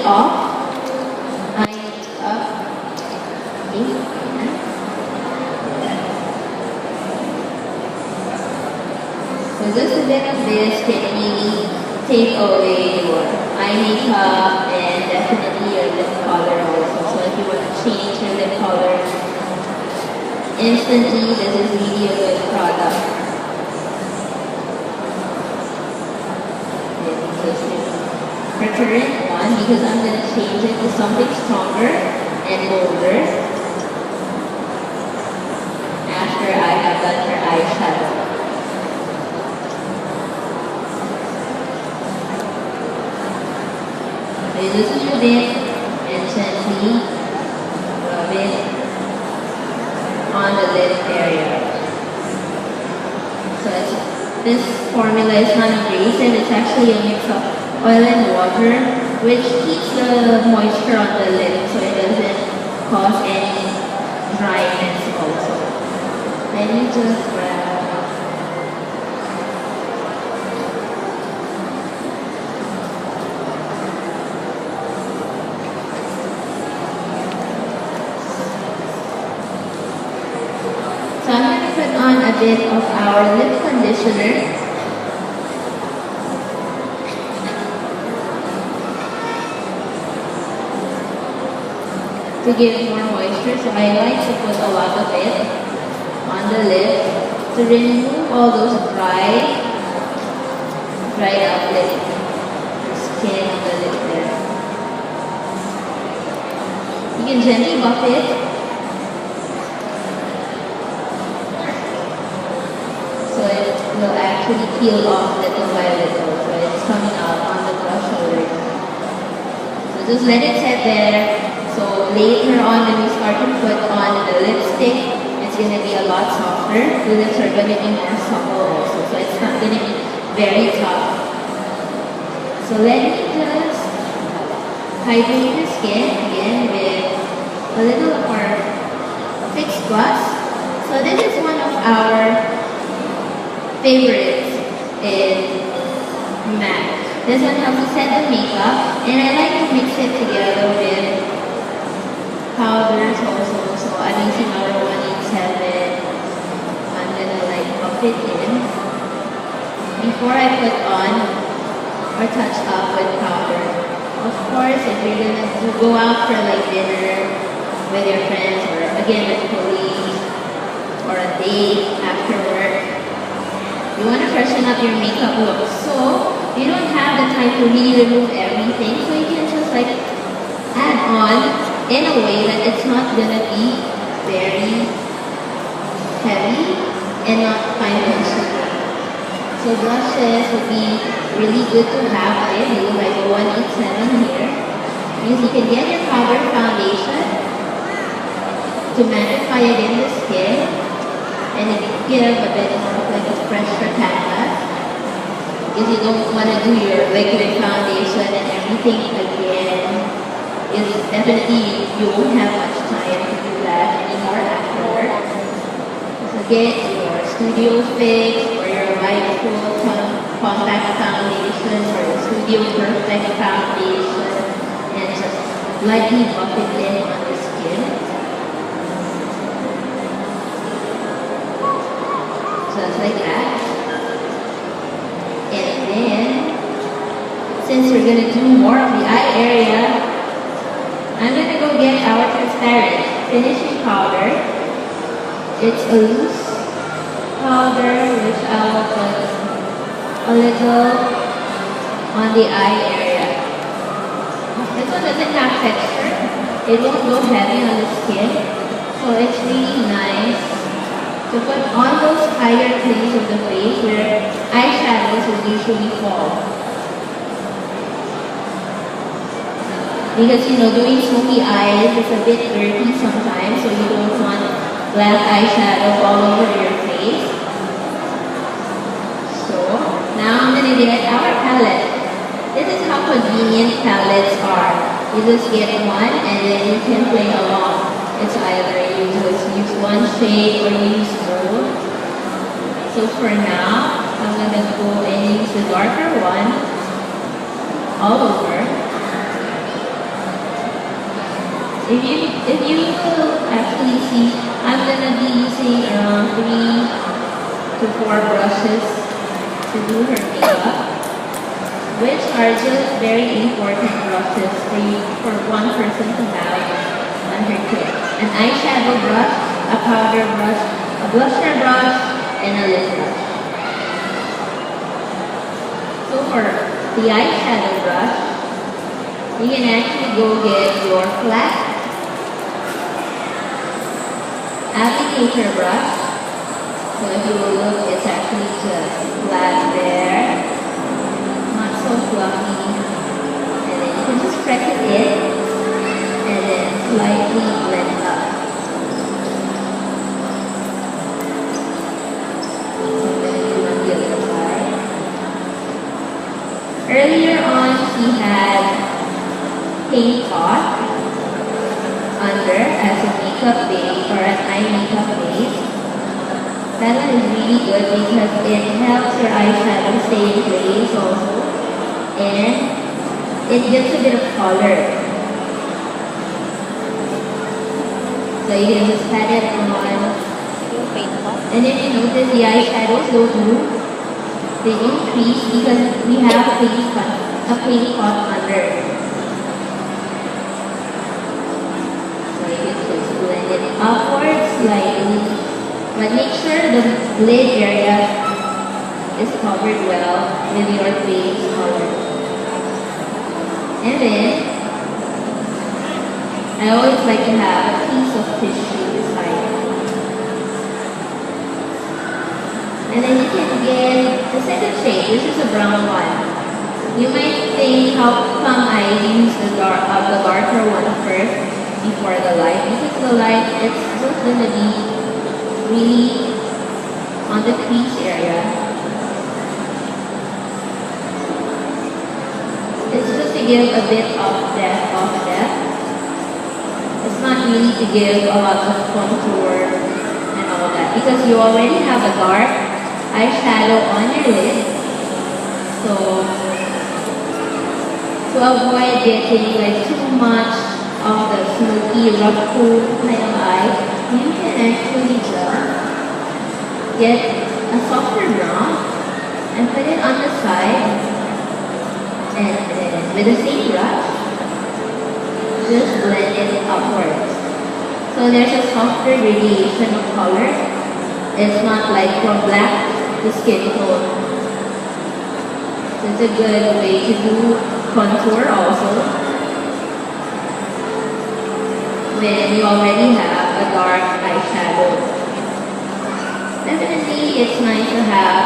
off eye makeup. Okay. So just a bit of this can really take away your eye makeup and definitely your lip color also. So if you want to change your lip color instantly, this is really a good product. For current one, because I'm going to change it to something stronger and bolder after I have done her eyeshadow. I just use it and gently rub it on the lip area. So this formula is not abrasive, it's actually a mix of oil and water, which keeps the moisture on the lip so it doesn't cause any dryness also. Let me just grab. So I'm going to put on a bit of our lip conditioner. To give more moisture, so I like to put a lot of it on the lip to remove all those dried out lip skin on the lip there. You can gently buff it so it will actually peel off little by little, so it's coming out on the brush already. So just let it sit there. So later on when we start to put on the lipstick, it's going to be a lot softer. The lips are going to be more supple also, so it's not going to be very tough. So let me just hydrate the skin again with a little of our Fix Plus. So this is one of our favorites in MAC. This one helps to set the makeup, and I like to mix it together with powders also. So I'm using our 187. I'm gonna like buff it in before I put on or touch up with powder. Of course, if you're gonna go out for like dinner with your friends or again with colleagues or a date after work, you want to freshen up your makeup look. So you don't have the time to really remove everything, so you can just like add on in a way that it's not gonna be very heavy and not time-consuming. So blushes would be really good to have with you, like a 187 here, because you can get your powder foundation to mattify it in the skin and it give a bit more of like a fresher canvas, because you don't want to do your liquid foundation and everything again. Is definitely you won't have much time to do that anymore after work. So get your Studio Fix or your Light Full Compact Foundation or your Studio Perfect Foundation and just lightly buff it in on the skin. Just like that. And then, since we're going to do more of the eye area, I'm going to go get our transparent finishing powder. It's a loose powder which I'll put a little on the eye area. This one doesn't have texture. It won't go heavy on the skin. So it's really nice to put on those higher planes of the face where eyeshadows will usually fall. Because, you know, doing smoky eyes is a bit dirty sometimes, so you don't want black eyeshadow all over your face. So, now I'm going to get our palette. This is how convenient palettes are. You just get one and then you can play along. It's either you just use one shade or you use both. So for now, I'm going to go and use the darker one all over. If you will actually see, I'm gonna be using around 3 to 4 brushes to do her makeup, which are just very important brushes for one person to have on her kit. An eyeshadow brush, a powder brush, a blusher brush, and a lip brush. So for the eyeshadow brush, you can actually go get your flat applicator brush. So if you will look, it's actually just flat there, not so fluffy. And then you can just press it in and then slightly blend up. So I'm going to do on the other side. Earlier on, she had paint pot under as a makeup base or an eye makeup base. That one is really good because it helps your eyeshadow stay in place also, and it gives a bit of color. So you can just pat it on, and if you notice the eyeshadows don't move, they don't crease because we have a paint pot under. Blend it upwards slightly, but make sure the lid area is covered well with your base color. And then, I always like to have a piece of tissue beside. And then you can get the second shade. This is a brown one. You might think, how come I use the darker one first before the light? Because the light, it's just going to be really on the crease area. It's just to give a bit of depth. It's not really to give a lot of contour and all that, because you already have a dark eyeshadow on your lid. So to avoid getting like too much of the smoky, rough coat kind of eye, you can actually just get a softer brown and put it on the side, and then with the same brush, just blend it upwards. So there's a softer gradation of color. It's not like from black to skin tone. So it's a good way to do contour also, when you already have a dark eyeshadow. Definitely, it's nice to have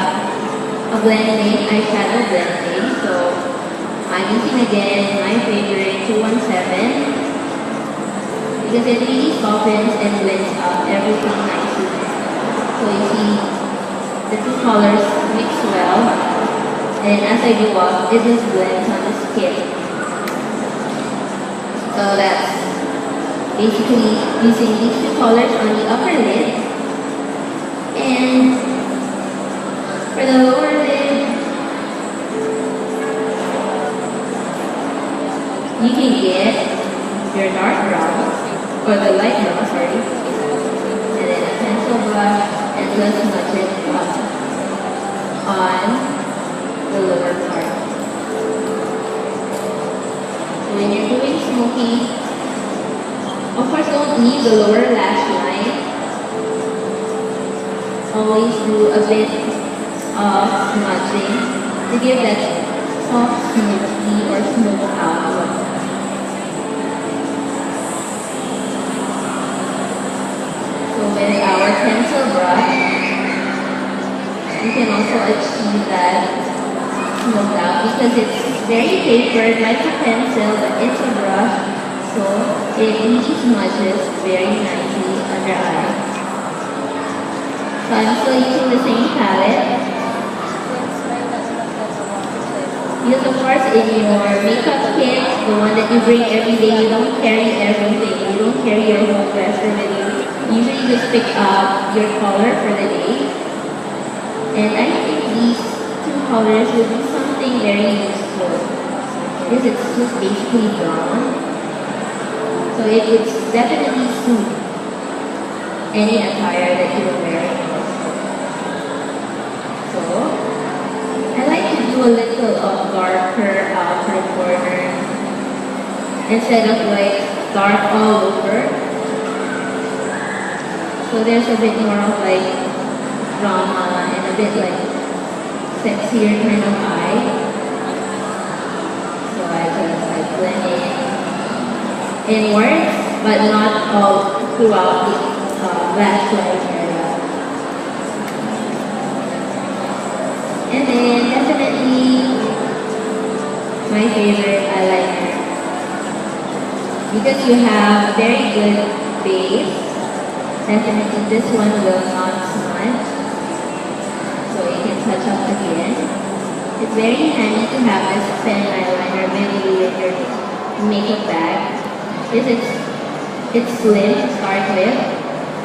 a eyeshadow blending. So I'm using again my favorite 217 because it really softens and blends out everything nicely. So you see, the two colors mix well, and as I go up, it just blends on the skin. So that's basically using these two colors on the upper lid, and for the lower lid, you can get your dark brown, or the light brown, sorry, and then a pencil brush and just smudge it up on the lower part. So when you're doing smoky, of course, don't leave the lower lash line. Always do a bit of smudging to give that soft, smoky or smoke out look. So with our pencil brush, you can also achieve that smoke out because it's very tapered like a pencil, but it's a brush. So it really smudges very nicely under eye. So I'm still using the same palette. Because of course in your makeup kit, the one that you bring every day, you don't carry everything. You don't carry your whole dresser with you. You usually just pick up your color for the day. And I think these two colors will be something very useful because it's just basically brown. So with, it's definitely suit any attire that you're wearing. So, I like to do a little of darker outer corner instead of like dark all over. So there's a bit more of like drama and a bit like sexier kind of eye. So I just like blend in inwards, but not all throughout the lash line area. And then definitely my favorite eyeliner, because you have a very good base. Definitely this one will not smudge, so you can touch up again. It's very handy to have this pen eyeliner maybe with your makeup bag, because it's slim to start with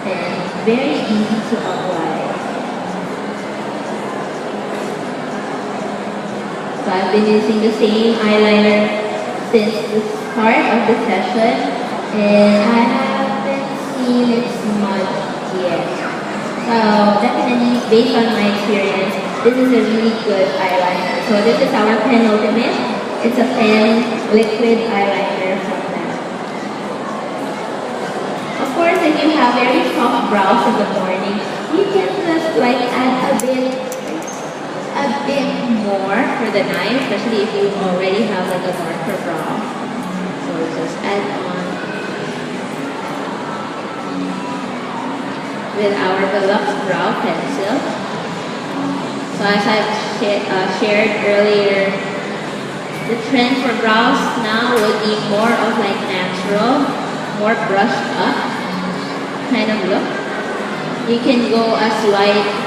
and very easy to apply. So I've been using the same eyeliner since the start of the session, and I haven't seen it smudge yet. So definitely, based on my experience, this is a really good eyeliner. So this is our penultimate. It's a pen liquid eyeliner from them. Of course, if you have very soft brows in the morning, you can just like add a bit more for the night, especially if you already have like a darker brow. So just add on with our deluxe brow pencil. So as I've shared earlier, the trend for brows now would be more of like natural, more brushed up kind of look. You can go as light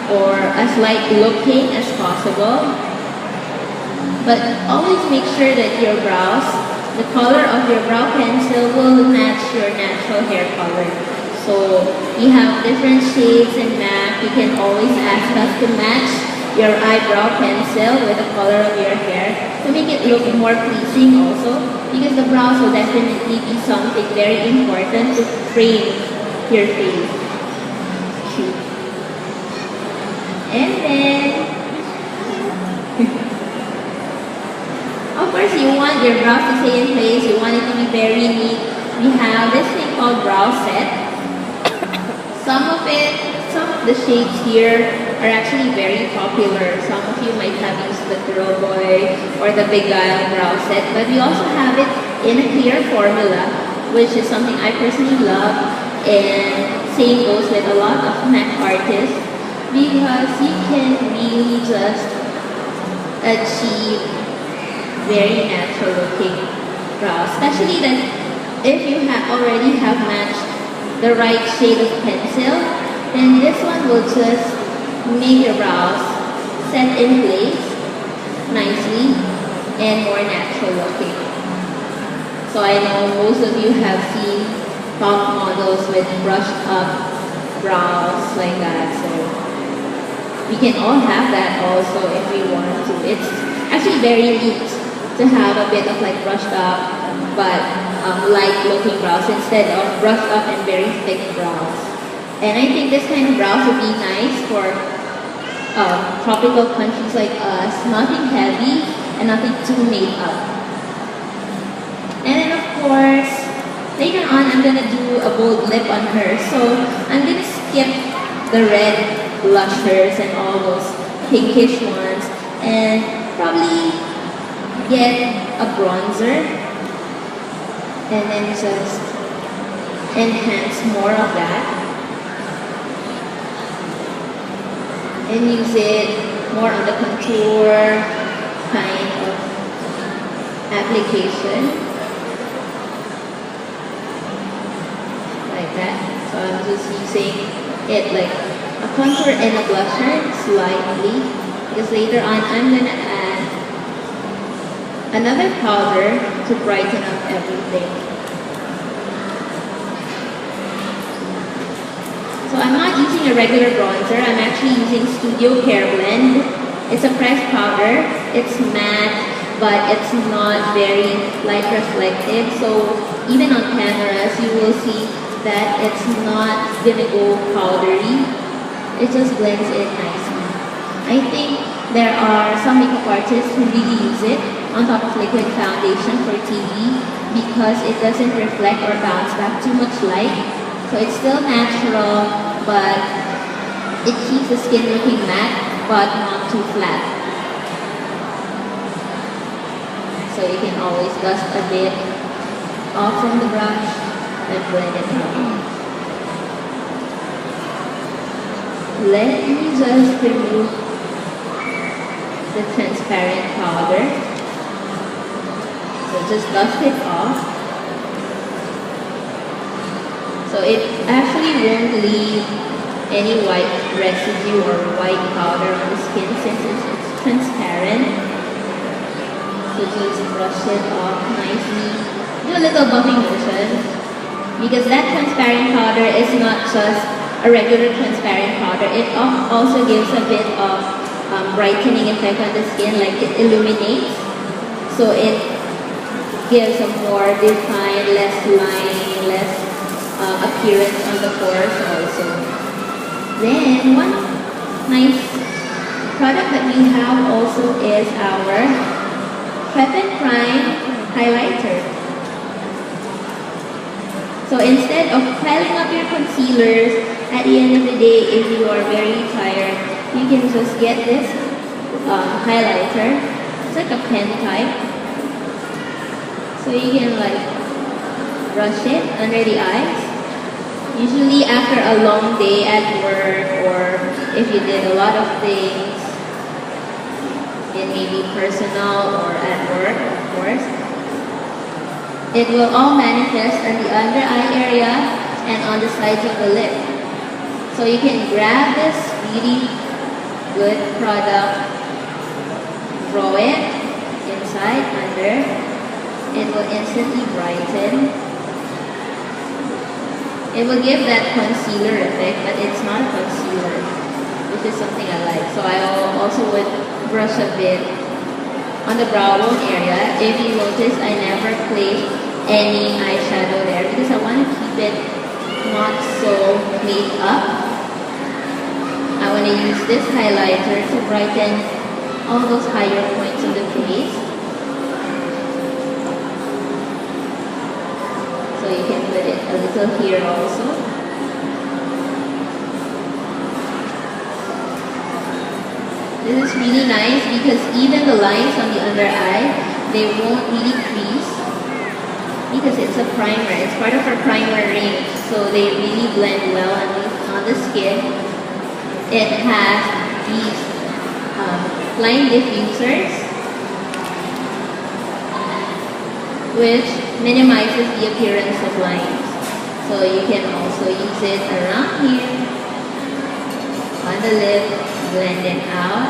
or as light looking as possible, but always make sure that your brows, the color of your brow pencil will match your natural hair color. So you have different shades and matte. You can always ask us to match your eyebrow pencil with the color of your hair to make it look more pleasing also, because the brows will definitely be something very important to frame your face. And then, of course, you want your brows to stay in place. You want it to be very neat. We have this thing called brow set. Some of the shades here are actually very popular. Some of you might have used the Girl Boy or the Beguile brow set, but we also have it in a clear formula, which is something I personally love, and same goes with a lot of MAC artists, because you can really just achieve very natural looking brows, especially that if you already have matched the right shade of pencil, then this one will just make your brows set in place nicely and more natural looking. So I know most of you have seen top models with brushed up brows like that, so we can all have that also if we want to. It's actually very neat to have a bit of like brushed up but light looking brows instead of brushed up and very thick brows. And I think this kind of brows would be nice for tropical countries like us. Nothing heavy and nothing too made up. And then of course, later on I'm gonna do a bold lip on her. So I'm gonna skip the red blushers and all those pinkish ones and probably get a bronzer and then just enhance more of that and use it more on the contour kind of application like that. So I'm just using it like a contour and a blusher slightly, because later on I'm going to add another powder to brighten up everything. So I'm not using a regular bronzer, I'm actually using Studio Hair Blend. It's a pressed powder, it's matte, but it's not very light reflective. So even on cameras, you will see that it's not gonna go powdery. It just blends in nicely. I think there are some makeup artists who really use it on top of liquid foundation for TV because it doesn't reflect or bounce back too much light. So it's still natural, but it keeps the skin looking matte, but not too flat. So you can always dust a bit off from the brush and blend it out. Let me just remove the transparent powder. So just dust it off. So it actually won't leave any white residue or white powder on the skin since it's transparent. So just brush it off nicely. Do a little buffing motion because that transparent powder is not just a regular transparent powder. It also gives a bit of brightening effect on the skin, like it illuminates. So it gives a more defined, less line, less appearance on the pores also. Then one nice product that we have also is our Prep and Prime highlighter. So instead of piling up your concealers, at the end of the day, if you are very tired, you can just get this highlighter. It's like a pen type. So you can like brush it under the eyes. Usually after a long day at work or if you did a lot of things, it may be personal or at work, of course. It will all manifest on the under eye area and on the sides of the lip. So you can grab this really good product, draw it inside, under. It will instantly brighten. It will give that concealer effect, but it's not a concealer, which is something I like. So I also would brush a bit on the brow bone area. If you notice, I never place any eyeshadow there because I want to keep it not so made up. I want to use this highlighter to brighten all those higher points of the face. So you can put it a little here also. This is really nice because even the lines on the under eye, they won't really crease because it's a primer. It's part of our primer range, so they really blend well on the skin. It has these line diffusers, which minimizes the appearance of lines. So you can also use it around here, on the lip, blend it out.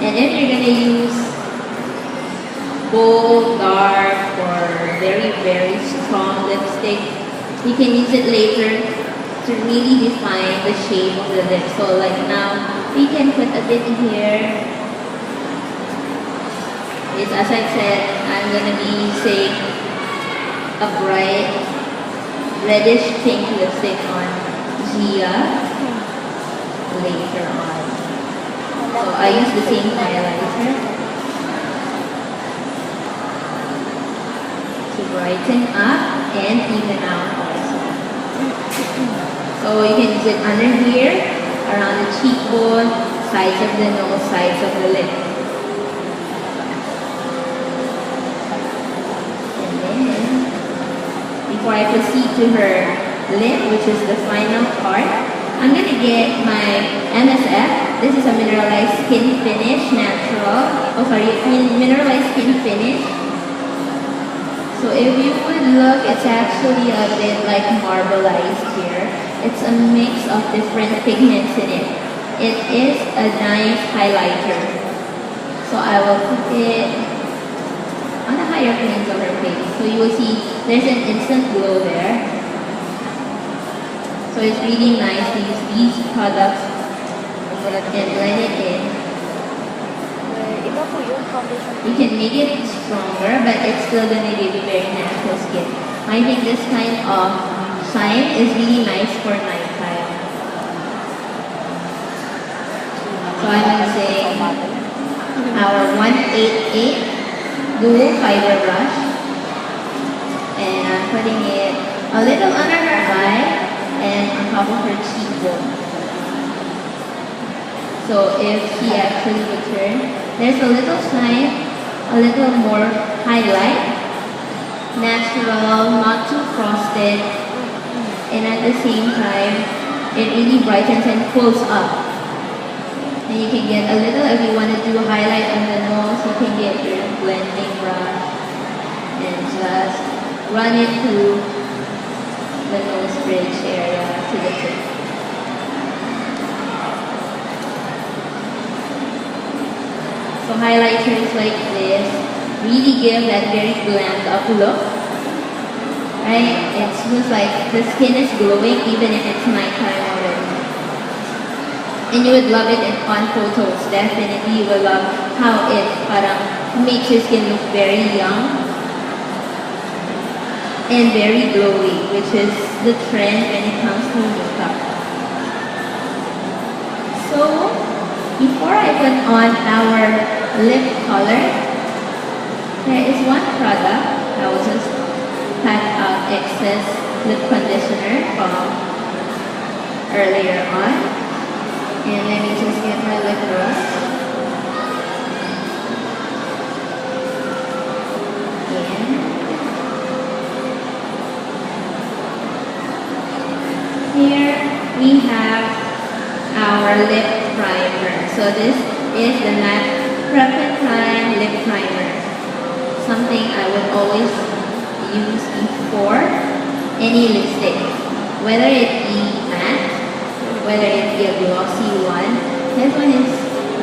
And if you're going to use bold, dark, or very, very strong lipstick, you can use it later to really define the shape of the lip. So like now, we can put a bit here. As I said, I'm going to be using a bright reddish pink lipstick on Gia later on. So I use the same highlighter to brighten up and even out also. So you can use it under here, around the cheekbone, sides of the nose, sides of the lip. Before I proceed to her lip, which is the final part, I'm going to get my MSF. This is a mineralized skin finish, mineralized skin finish. So if you would look, it's actually a bit like marbleized here. It's a mix of different pigments in it. It is a nice highlighter. So I will put it on the higher points of her face. So you will see there's an instant glow there. So it's really nice to use these products and blend it in. Iba po yung foundation. You can make it stronger, but it's still gonna give you very natural skin. I think this kind of shine is really nice for nighttime. So I'm gonna say our 188 dual fiber brush, and I'm putting it a little under her eye and on top of her cheekbone. So if she actually would turn, there's a little shine, a little more highlight, natural, not too frosted, and at the same time, it really brightens and pulls up. And you can get a little, if you want to do highlight on the nose, you can get your blending brush and just run it through the nose bridge area to the tip. So highlighters like this really give that very glammed up look, right? It's just like the skin is glowing even if it's nighttime already. And you would love it in fun photos. Definitely you will love how it parang makes your skin look very young and very glowy, which is the trend when it comes to makeup. So before I put on our lip color, there is one product I will just pat out excess lip conditioner from earlier on. And let me just get my lip brush. And here we have our lip primer. So this is the MAC Prep and Prime Lip Primer. Something I would always use before any lipstick. Whether it be matte, whether it be a glossy one, this one is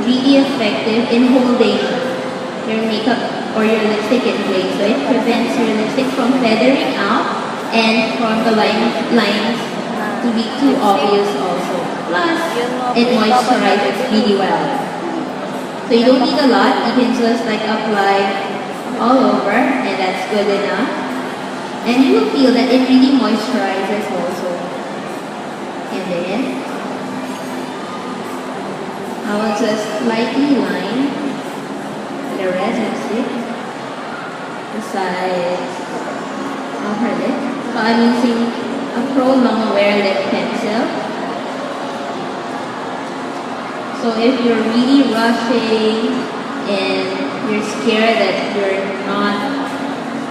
really effective in holding your makeup or your lipstick in place. So it prevents your lipstick from feathering out and from the lines to be too obvious also. Plus, it moisturizes really well. So you don't need a lot, you can just like apply all over and that's good enough. And you will feel that it really moisturizes also. And then I will just lightly line the red lipstick, the sides of her lip. So I'm using a Pro Longwear lip pencil. So if you're really rushing and you're scared that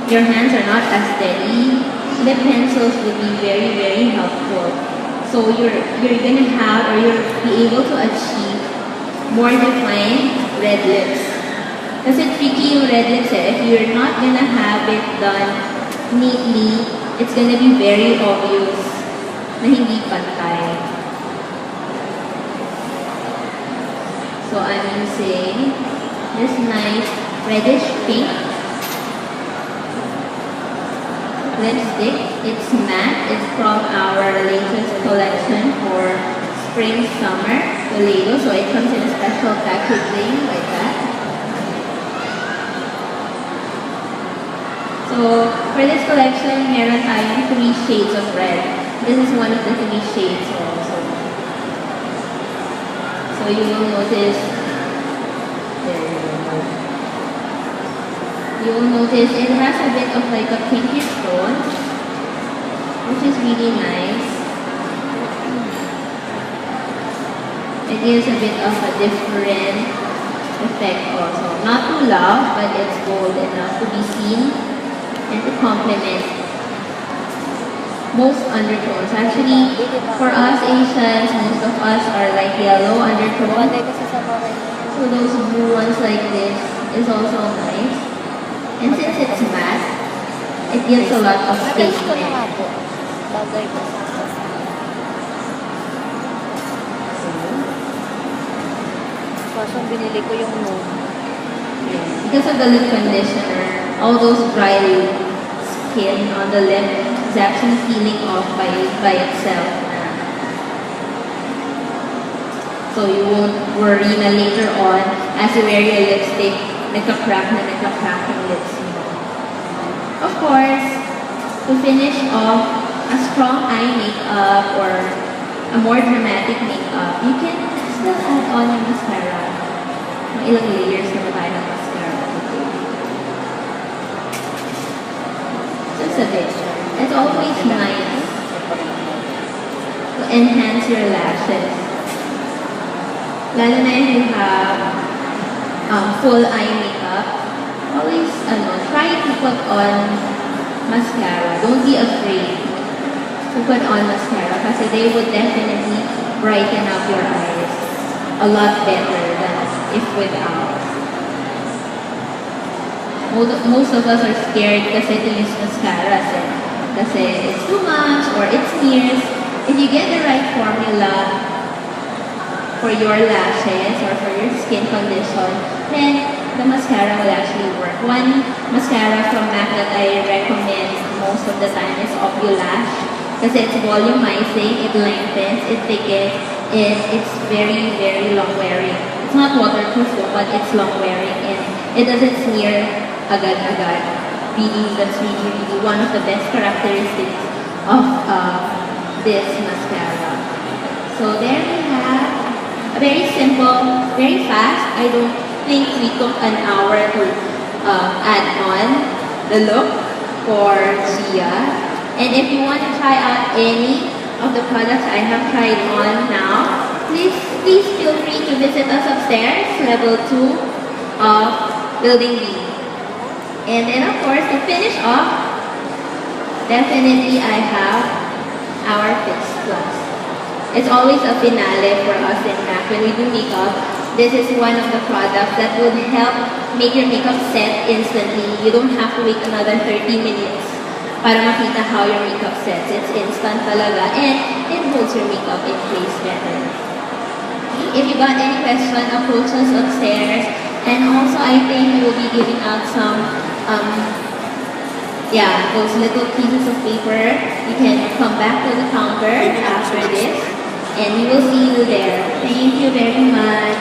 your hands are not as steady, lip pencils would be very, very helpful. So you're gonna have, or you'll be able to achieve more defined red lips. Kasi tricky yung red lips eh. If you're not gonna have it done neatly, it's gonna be very obvious na hindi pantay. So I'm using this nice reddish pink lipstick. It's matte. It's from our latest collection for spring summer, Toledo. So it comes in a special packaging like that. So for this collection, meron tayong 3 shades of red. This is one of the 3 shades also. So you will notice, there you go. You will notice it has a bit of like a pinkish tone, which is really nice. It gives a bit of a different effect also. Not too loud, but it's bold enough to be seen and to complement most undertones. Actually, for us Asians, most of us are like yellow undertone. So those blue ones like this is also nice. And since it's matte, it gives a lot of statement. Binili ko yung nude. Because of the lip conditioner, all those dry skin on the lip is actually peeling off by itself. So So you won't worry na later on, as you wear your lipstick, nagka-crack yung lips mo. Of course, to finish off a strong eye makeup or a more dramatic makeup, you can still add on yung mascara. Ilang layers na tayo ng mascara. Just a bit. It's always nice to enhance your lashes. Lalo na if you have full eye makeup, always try to put on mascara. Don't be afraid to put on mascara kasi they would definitely brighten up your eyes a lot better than if without. Most of us are scared kasi to use mascara kasi it's too much or it smears. If you get the right formula for your lashes or for your skin condition, then the mascara will actually work. One mascara from MAC that I recommend most of the time is Opulash kasi it's volumizing, it lengthens, it thickens, and it's very, very long-wearing. It's not waterproof though, but it's long-wearing and it doesn't smear agad-agad. Really, that's really one of the best characteristics of this mascara. So there we have a very simple, very fast. I don't think we took an hour to add on the look for Gia. And if you want to try out any of the products I have tried on now, please feel free to visit us upstairs, level 2 of Building B. And then of course, to finish off, definitely I have our Fix Plus. It's always a finale for us in MAC when we do makeup. This is one of the products that would help make your makeup set instantly. You don't have to wait another 30 minutes para makita how your makeup sets. It's instant talaga and it holds your makeup in place better. If you got any question, approach us upstairs. And also I think we will be giving out some those little pieces of paper. You can come back to the counter after this and we will see you there. Thank you very much.